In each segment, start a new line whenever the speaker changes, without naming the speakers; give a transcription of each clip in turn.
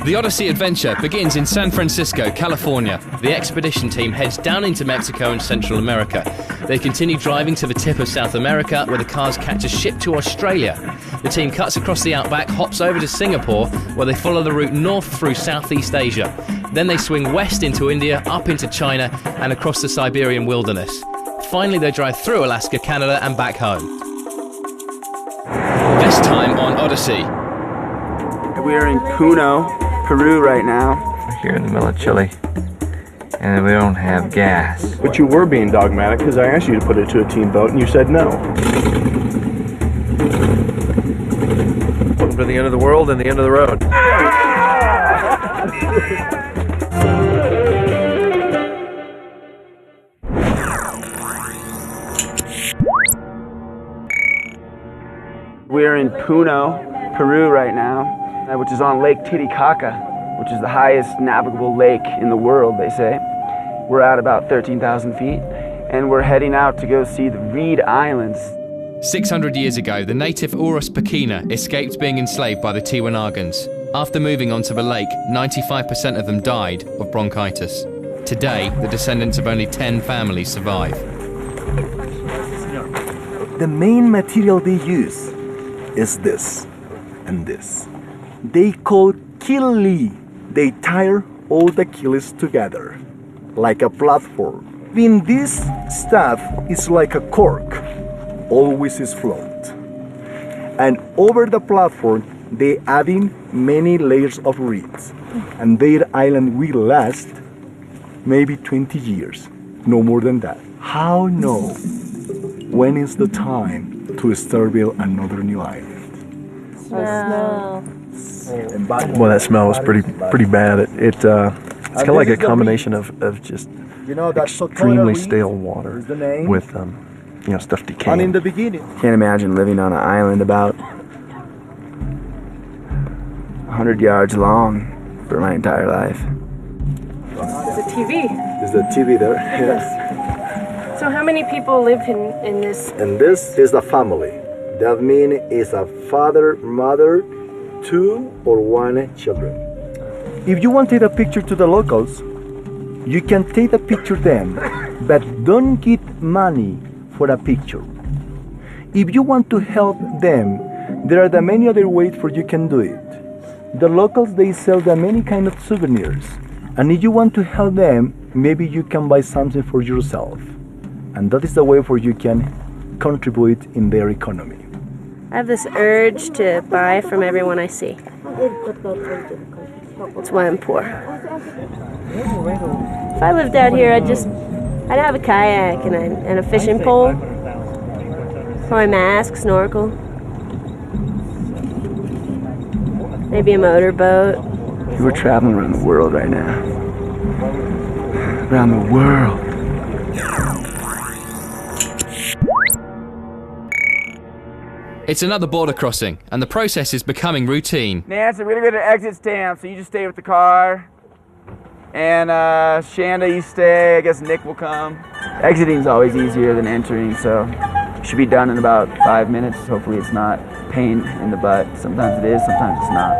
The Odyssey adventure begins in San Francisco, California. The expedition team heads down into Mexico and Central America. They continue driving to the tip of South America, where the cars catch a ship to Australia. The team cuts across the outback, hops over to Singapore, where they follow the route north through Southeast Asia. Then they swing west into India, up into China, and across the Siberian wilderness. Finally, they drive through Alaska, Canada, and back home. This time on Odyssey.
We're in Puno, Peru right now.
We're here in the middle of Chile, and we don't have gas.
But you were being dogmatic because I asked you to put it to a team boat and you said no.
Welcome to the end of the world and the end of the road.
We're in Puno, Peru right now, which is on Lake Titicaca, which is the highest navigable lake in the world, they say. We're at about 13,000 feet, and we're heading out to go see the Reed Islands.
600 years ago, the native Urus Pequena escaped being enslaved by the Tiwanagans. After moving onto the lake, 95% of them died of bronchitis. Today, the descendants of only 10 families survive.
The main material they use is this and this. They call kili. They tie all the kilis together like a platform. When this stuff is like a cork, always is float. And over the platform, they add in many layers of reeds. And their island will last maybe 20 years, no more than that. How know when is the time to start build another new island?
Smell.
Well, that smell was pretty bad. It's kind of like a combination of just extremely stale water with stuff decaying.
And in the beginning,
Can't imagine living on an island about 100 yards long for my entire life.
It's a TV.
is the TV there.
Yes. So how many people live in this?
And this is the family. That means it's a father, mother, 2 or 1 children. If you want to take a picture to the locals, you can take a picture them, but don't get money for a picture. If you want to help them, there are the many other ways for you can do it. The locals, they sell the many kind of souvenirs. And if you want to help them, maybe you can buy something for yourself. And that is the way for you can contribute in their economy.
I have this urge to buy from everyone I see. That's why I'm poor. If I lived out here, I'd have a kayak and a fishing pole, my mask, snorkel, maybe a motorboat.
We're traveling around the world right now. Around the world.
It's another border crossing, and the process is becoming routine.
Nancy, we're gonna go to exit stamp, so you just stay with the car. And Shanda, you stay. I guess Nick will come. Exiting's always easier than entering, so should be done in about 5 minutes. Hopefully it's not pain in the butt. Sometimes it is, sometimes it's not.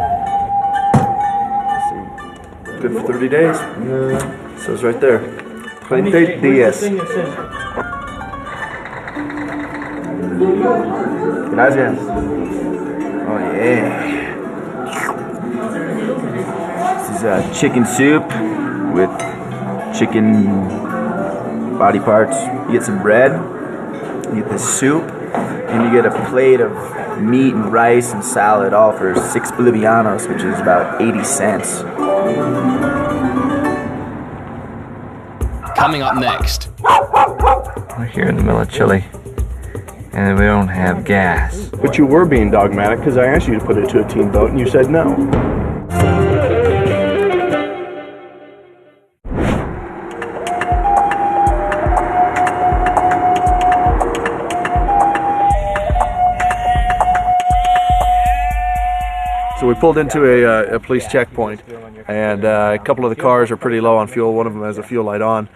Good for 30 days. So it's right there. 30 días.
Gracias. Oh yeah. This is chicken soup with chicken body parts. You get some bread, you get this soup, and you get a plate of meat and rice and salad, all for 6 bolivianos, which is about 80 cents.
Coming up next.
We're here in the middle of Chile, and we don't have gas.
But you were being dogmatic because I asked you to put it to a team vote and you said no.
So we pulled into a police checkpoint, and a couple of the cars are pretty low on fuel. One of them has a fuel light on.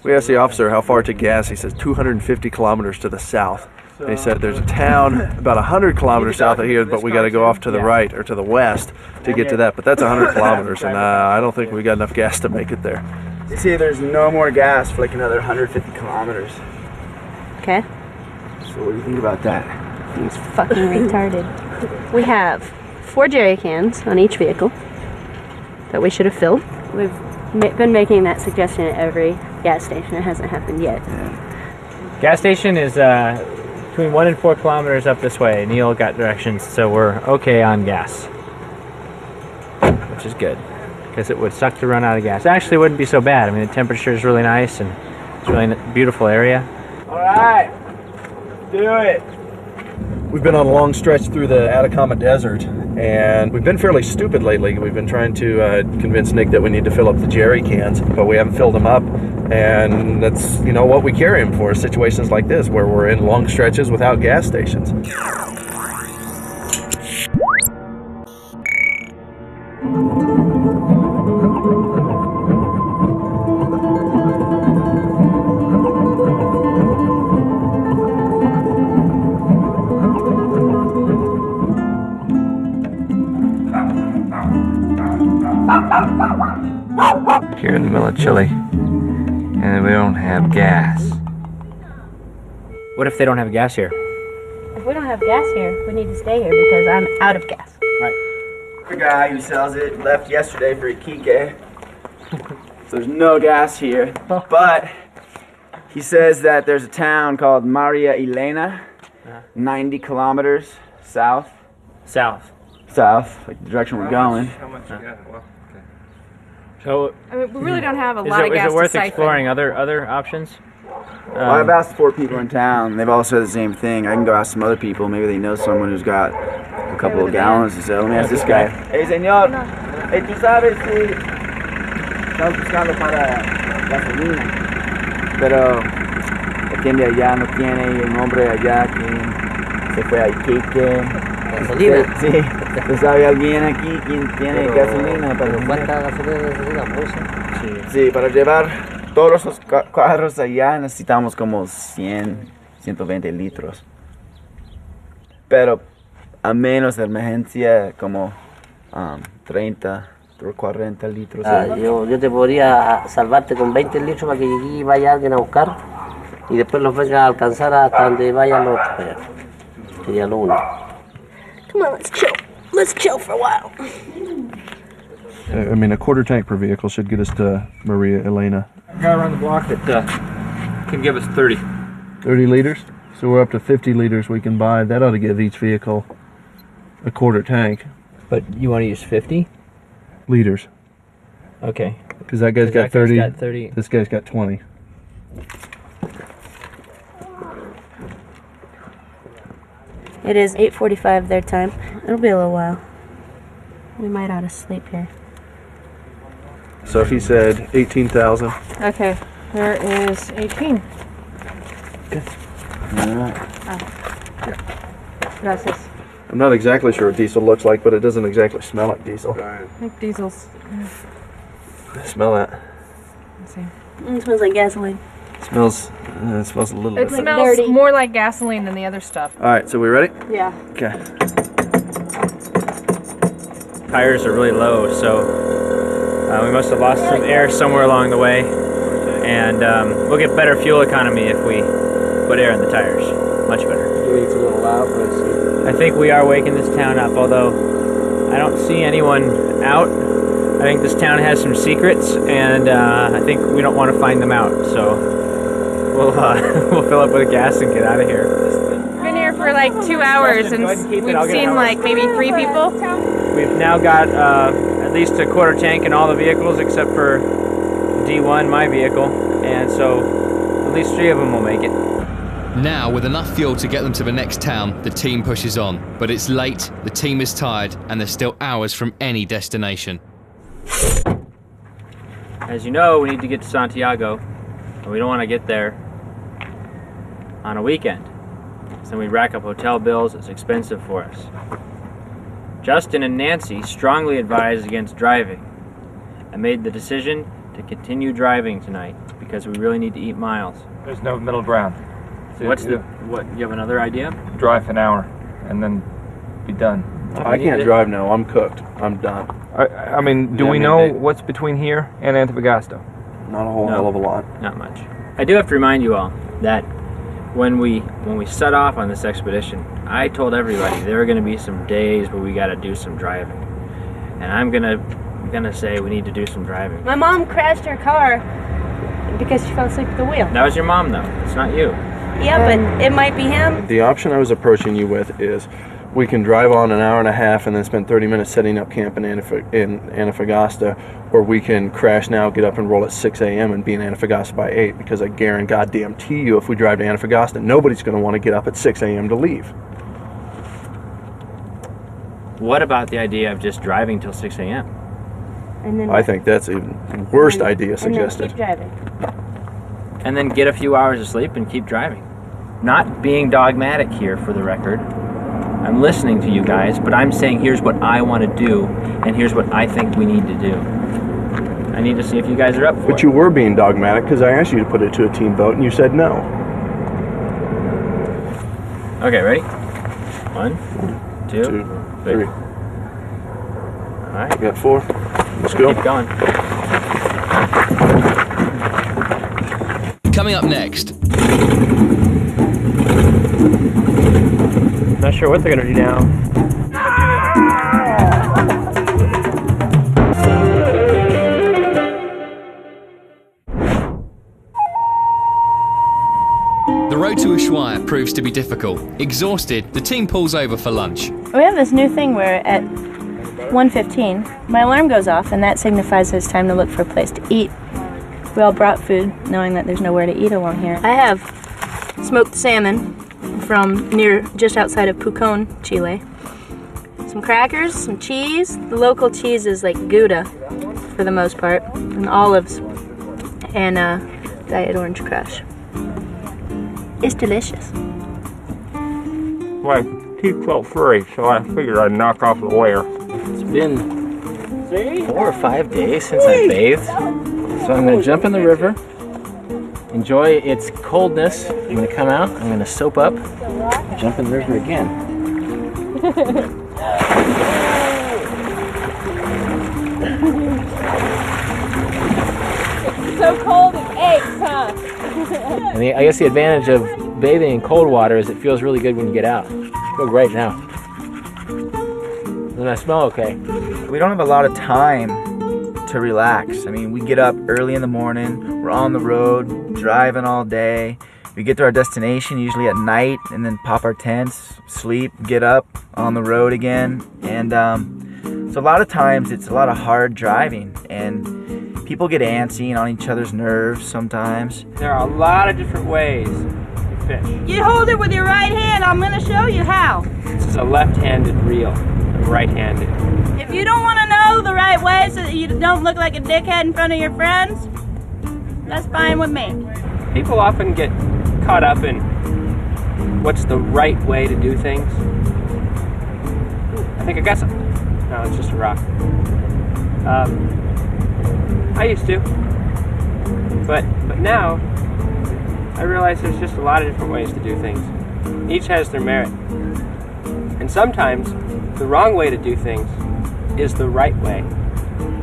We asked the officer how far to gas. He says 250 kilometers to the south. And he said there's a town about 100 kilometers south of here, but we got to go off to the right or to the west to get to that. But that's 100 kilometers, and I don't think we got enough gas to make it there.
They say there's no more gas for like another 150 kilometers.
Okay.
So what do you think about that?
He's fucking retarded. We have 4 jerry cans on each vehicle that we should have filled. We've been making that suggestion at every gas station. It hasn't happened yet.
Gas station is between 1 and 4 kilometers up this way. Neil got directions, so we're okay on gas, which is good because it would suck to run out of gas. Actually, it wouldn't be so bad. I mean, the temperature is really nice and it's a really beautiful area.
All right, do it.
We've been on a long stretch through the Atacama Desert, and we've been fairly stupid lately. We've been trying to convince Nick that we need to fill up the jerry cans, but we haven't filled them up. And that's, you know, what we carry them for, situations like this, where we're in long stretches without gas stations.
Here in the middle of Chile, and we don't have gas.
What if they don't have gas here?
If we don't have gas here, we need to stay here because I'm out of gas.
Right.
The guy who sells it left yesterday for Iquique. So there's no gas here. But he says that there's a town called Maria Elena, 90 kilometers south.
South.
South, like the direction we're going.
So
I mean, we really don't have a lot of gas
is it worth
to siphon.
exploring other options?
Well, I've asked 4 people in town. They've all said the same thing. I can go ask some other people. Maybe they know someone who's got a couple of gallons to sell. Let me ask this guy. Hey, señor. Hey, ¿tú sabes si estamos buscando para gasolina? Pero el quien de allá no tiene, y un hombre allá que se fue a Iquique.
¿Gasolina?
Sí. ¿Tú sabes alguien aquí quien tiene gasolina?
¿Pero cuánta gasolina necesitamos?
Sí, para llevar todos los carros allá necesitamos como 100, 120 litros. Pero a menos de emergencia como 30 o 40 litros.
Yo te podría salvarte con 20 litros para que llegue y vaya alguien a buscar y después los venga a alcanzar hasta donde vayan los otros. Sería lo único.
Come on, let's chill. Let's chill for a while.
I mean, a quarter tank per vehicle should get us to Maria Elena.
A guy around the block that can give us 30.
30 liters? So we're up to 50 liters we can buy. That ought to give each vehicle a quarter tank.
But you want to use 50
liters.
Okay.
Because that guy's got 30.
Got 30.
This guy's got 20.
It is 8:45 their time. It'll be a little while. We might ought to sleep here.
So if he said 18,000.
Okay, there is 18. Gracias.
I'm not exactly sure what diesel looks like, but it doesn't exactly smell like diesel.
I think diesel's.
Smell that.
Let's see.
It smells like gasoline.
It smells a little
It
bit.
smells
dirty.
more like gasoline than the other stuff.
All right, so we ready?
Yeah.
Okay.
Tires are really low, so we must have lost some air somewhere along the way, and we'll get better fuel economy if we put air in the tires. Much better.
It's a little loud, but
I think we are waking this town up, although I don't see anyone out I think this town has some secrets, and I think we don't want to find them out. So we'll we'll fill up with gas and get out of here.
Been here for like 2 hours and we've seen like maybe 3 people.
We've now got at least a quarter tank in all the vehicles except for D1, my vehicle, and so at least 3 of them will make it.
Now, with enough fuel to get them to the next town, the team pushes on. But it's late, the team is tired, and they're still hours from any destination.
As you know, we need to get to Santiago, and we don't want to get there on a weekend. So then we rack up hotel bills, it's expensive for us. Justin and Nancy strongly advised against driving. I made the decision to continue driving tonight because we really need to eat miles.
There's no middle ground. So
What, you have another idea?
drive an hour and then be done.
I can't drive now. I'm cooked. I'm done.
I mean, do
Yeah,
we
I mean,
know
they-
what's between here and Antofagasta?
Not a whole
No.
hell of a lot.
Not much. I do have to remind you all that when we set off on this expedition, I told everybody there are going to be some days where we got to do some driving, and I'm gonna say we need to do some driving.
My mom crashed her car because she fell asleep at the wheel.
That was your mom, though. It's not you.
Yeah, but it might be him.
The option I was approaching you with is we can drive on an hour and a half and then spend 30 minutes setting up camp in Antofagasta, or we can crash now, get up and roll at 6 a.m. and be in Antofagasta by 8, because I guarantee you if we drive to Antofagasta, nobody's going to want to get up at 6 a.m. to leave.
What about the idea of just driving till 6 a.m.?
And then
I think that's a worst idea
and then
suggested.
keep driving.
And then get a few hours of sleep and keep driving. Not being dogmatic here, for the record. I'm listening to you guys, but I'm saying here's what I want to do, and here's what I think we need to do. I need to see if you guys are up for it.
But you were being dogmatic because I asked you to put it to a team vote and you said no.
Okay, ready? 1, 2,
3.
All right,
We got 4. Let's go.
keep going.
Coming up next,
Not sure what they're gonna do now.
the road to Ushuaia proves to be difficult. Exhausted, the team pulls over for lunch.
We have this new thing where at 1:15 my alarm goes off, and that signifies it's time to look for a place to eat. We all brought food, knowing that there's nowhere to eat along here. I have smoked salmon from just outside of Pucón, Chile. Some crackers, some cheese. The local cheese is like Gouda for the most part, and olives, and Diet Orange Crush. It's delicious.
My teeth felt furry, so I figured I'd knock off the wear.
It's been 4 or 5 days since I bathed, so I'm gonna jump in the river, enjoy its coldness. I'm gonna come out, I'm gonna soap up, jump in the river again.
So cold it aches, huh?
And I guess the advantage of bathing in cold water is it feels really good when you get out. I feel great now. Doesn't that smell okay?
We don't have a lot of time to relax. I mean, we get up early in the morning, we're on the road, driving all day. We get to our destination usually at night and then pop our tents, sleep, get up, on the road again. And so a lot of times it's a lot of hard driving, and people get antsy and on each other's nerves sometimes.
There are a lot of different ways to fish.
You hold it with your right hand. I'm going to show you how.
This is a left-handed reel. I'm right-handed.
If you don't want to know the right way so that you don't look like a dickhead in front of your friends, that's fine with me.
People often get caught up in what's the right way to do things. I think I got something. No, it's just a rock. I used to, but now I realize there's just a lot of different ways to do things. Each has their merit, and sometimes the wrong way to do things is the right way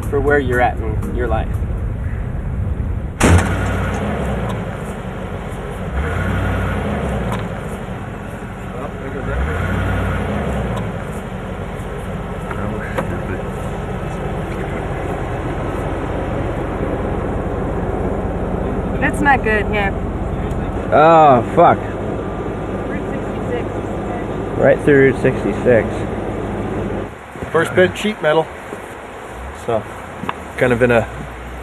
for where you're at in your life.
That's not good, yeah.
Oh, fuck.
Route 66.
Right through Route 66.
First bit, sheet metal. So, kind of in a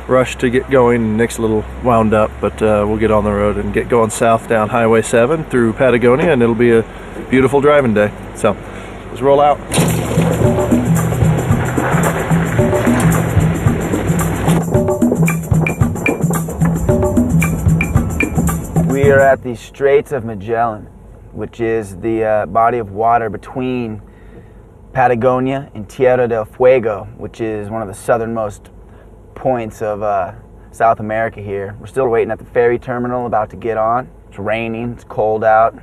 rush to get going. Nick's a little wound up, but we'll get on the road and get going south down Highway 7 through Patagonia, and it'll be a beautiful driving day. So, let's roll out.
We are at the Straits of Magellan, which is the body of water between Patagonia and Tierra del Fuego, which is one of the southernmost points of South America here. We're still waiting at the ferry terminal, about to get on. It's raining, it's cold out.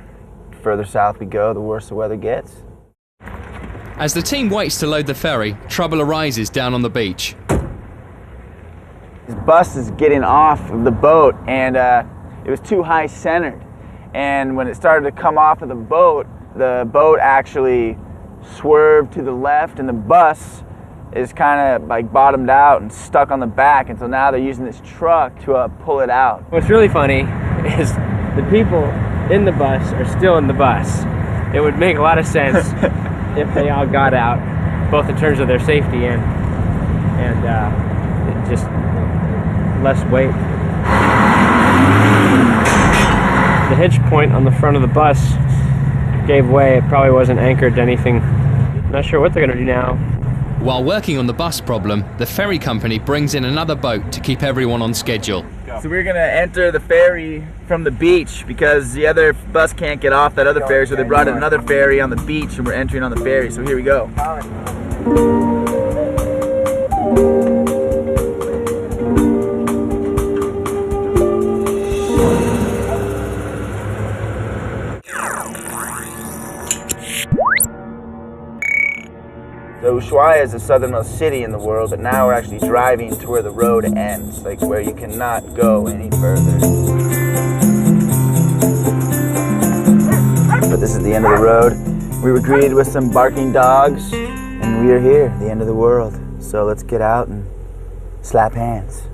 The further south we go, the worse the weather gets.
As the team waits to load the ferry, trouble arises down on the beach.
This bus is getting off of the boat, and it was too high centered. And when it started to come off of the boat actually swerved to the left, and the bus is kind of like bottomed out and stuck on the back, and so now they're using this truck to pull it out.
What's really funny is the people in the bus are still in the bus. It would make a lot of sense if they all got out, both in terms of their safety and just less weight. The hitch point on the front of the bus gave way. It probably wasn't anchored to anything. Not sure what they're gonna do now.
While working on the bus problem, the ferry company brings in another boat to keep everyone on schedule.
So we're gonna enter the ferry from the beach because the other bus can't get off that other ferry, so they brought in another ferry on the beach and we're entering on the ferry, so here we go. So Ushuaia is the southernmost city in the world, but now we're actually driving to where the road ends, like where you cannot go any further. But this is the end of the road. We were greeted with some barking dogs, and we are here, the end of the world. So let's get out and slap hands.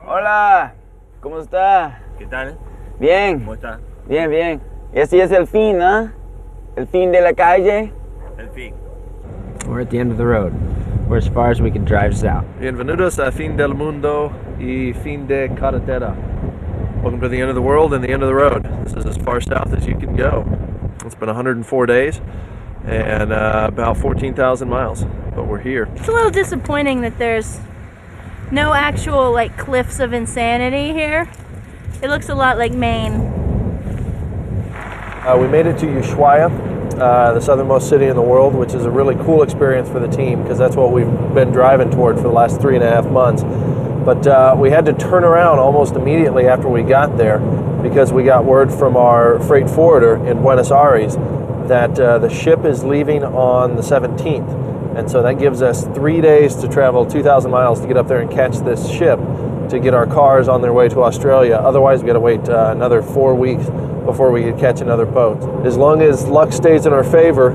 Hola, ¿cómo está?
¿Qué tal?
Bien.
¿Cómo está?
Bien, bien. Y así es el fin, ¿no? El fin de la calle.
El fin.
We're at the end of the road. We're as far as we can drive south.
Bienvenidos a fin del mundo y fin de carretera. Welcome to the end of the world and the end of the road. This is as far south as you can go. It's been 104 days and about 14,000 miles, but we're here.
It's a little disappointing that there's no actual like cliffs of insanity here. It looks a lot like Maine.
We made it to Ushuaia, the southernmost city in the world, which is a really cool experience for the team because that's what we've been driving toward for the last 3.5 months. But we had to turn around almost immediately after we got there because we got word from our freight forwarder in Buenos Aires that the ship is leaving on the 17th. And so that gives us 3 days to travel 2,000 miles to get up there and catch this ship to get our cars on their way to Australia. Otherwise, we got to wait another 4 weeks before we could catch another boat. As long as luck stays in our favor,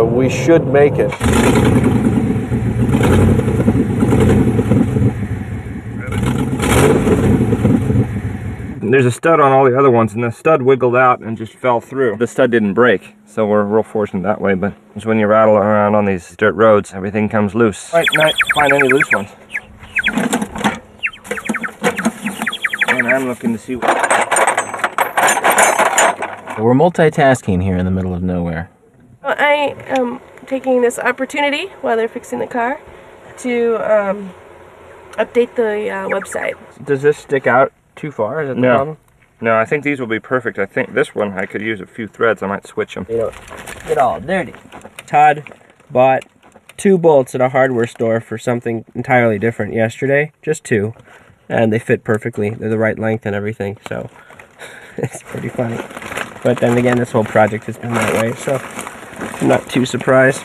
we should make it.
There's a stud on all the other ones, and the stud wiggled out and just fell through. The stud didn't break, so we're real fortunate that way, but it's when you rattle around on these dirt roads, everything comes loose. Might not find any loose ones. And I'm looking to see what...
We're multitasking here in the middle of nowhere.
I am taking this opportunity while they're fixing the car to update the website.
Does this stick out too far? Is that the problem? No, I think these will be perfect. I think this one, I could use a few threads. I might switch them.
They don't get all dirty. Todd bought 2 bolts at a hardware store for something entirely different yesterday. Just 2. And they fit perfectly. They're the right length and everything, so it's pretty funny. But then again, this whole project has been that way, so I'm not too surprised.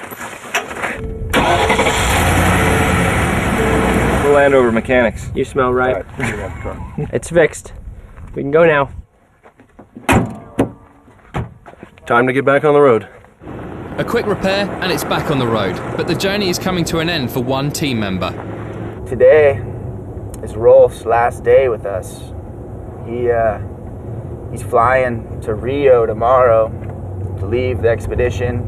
We're Land Rover mechanics.
You smell right. It's fixed. We can go now.
Time to get back on the road.
A quick repair and it's back on the road, but the journey is coming to an end for one team member.
Today is Rolf's last day with us. He's flying to Rio tomorrow to leave the expedition.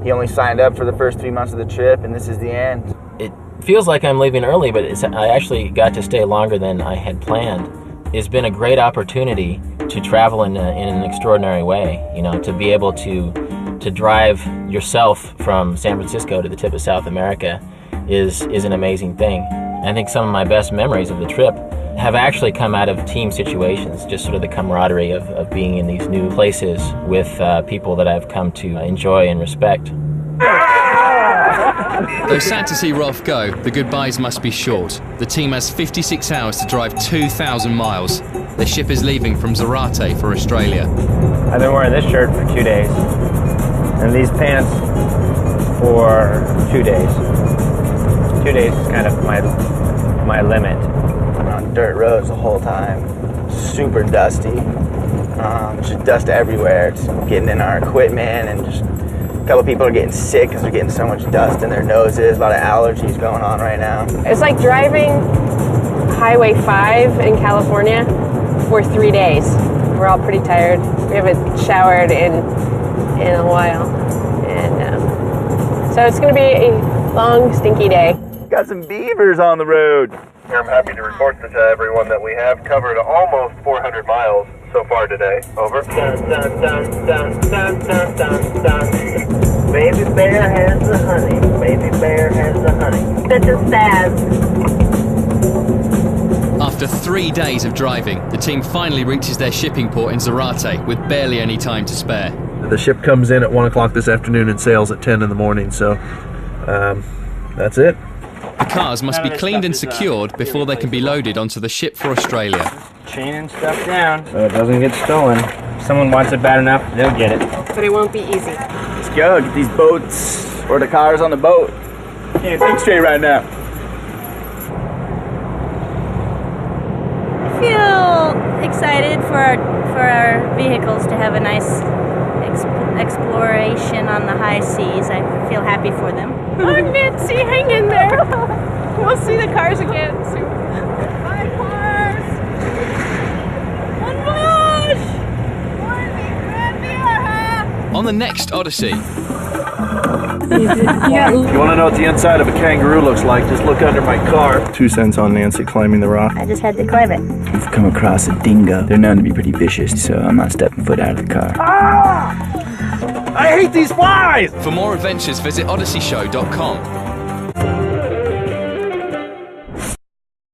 He only signed up for the first 3 months of the trip, and this is the end.
It feels like I'm leaving early, but I actually got to stay longer than I had planned. It's been a great opportunity to travel in an extraordinary way, you know, to be able to drive yourself from San Francisco to the tip of South America is an amazing thing. And I think some of my best memories of the trip have actually come out of team situations, just sort of the camaraderie of being in these new places with people that I've come to enjoy and respect.
Though sad to see Rolf go, the goodbyes must be short. The team has 56 hours to drive 2,000 miles. The ship is leaving from Zarate for Australia.
I've been wearing this shirt for 2 days, and these pants for 2 days. 2 days is kind of my limit.
We're on dirt roads the whole time. Super dusty. Just dust everywhere. It's getting in our equipment, and just a couple people are getting sick because they're getting so much dust in their noses. A lot of allergies going on right now.
It's like driving Highway 5 in California for 3 days. We're all pretty tired. We haven't showered in a while. And so it's going to be a long, stinky day.
Got some beavers on the road.
I'm happy to report to everyone that we have covered almost 400 miles so far today. Over.
Dun, dun, dun, dun, dun, dun, dun, dun. Baby bear has the honey. Baby bear has the honey. That's just sad.
After 3 days of driving, the team finally reaches their shipping port in Zarate with barely any time to spare.
The ship comes in at 1 o'clock this afternoon and sails at 10 in the morning, so that's it.
The cars must be cleaned and secured before they can be loaded onto the ship for Australia.
Chaining stuff down so it doesn't get stolen. If someone wants it bad enough, they'll get it.
But it won't be easy.
Let's go, get these boats, or the cars on the boat. Can't think straight right now.
I feel excited for our vehicles to have a nice exploration on the high seas. I feel happy for them.
Oh, Nancy, hang in there. We'll see the cars again soon.
Bye, cars! Bon voyage!
On the next Odyssey.
You want to know what the inside of a kangaroo looks like? Just look under my car. 2 cents on Nancy climbing the rock.
I just had to climb it.
We've come across a dingo. They're known to be pretty vicious, so I'm not stepping foot out of the car.
I hate these flies!
For more adventures, visit odysseyshow.com.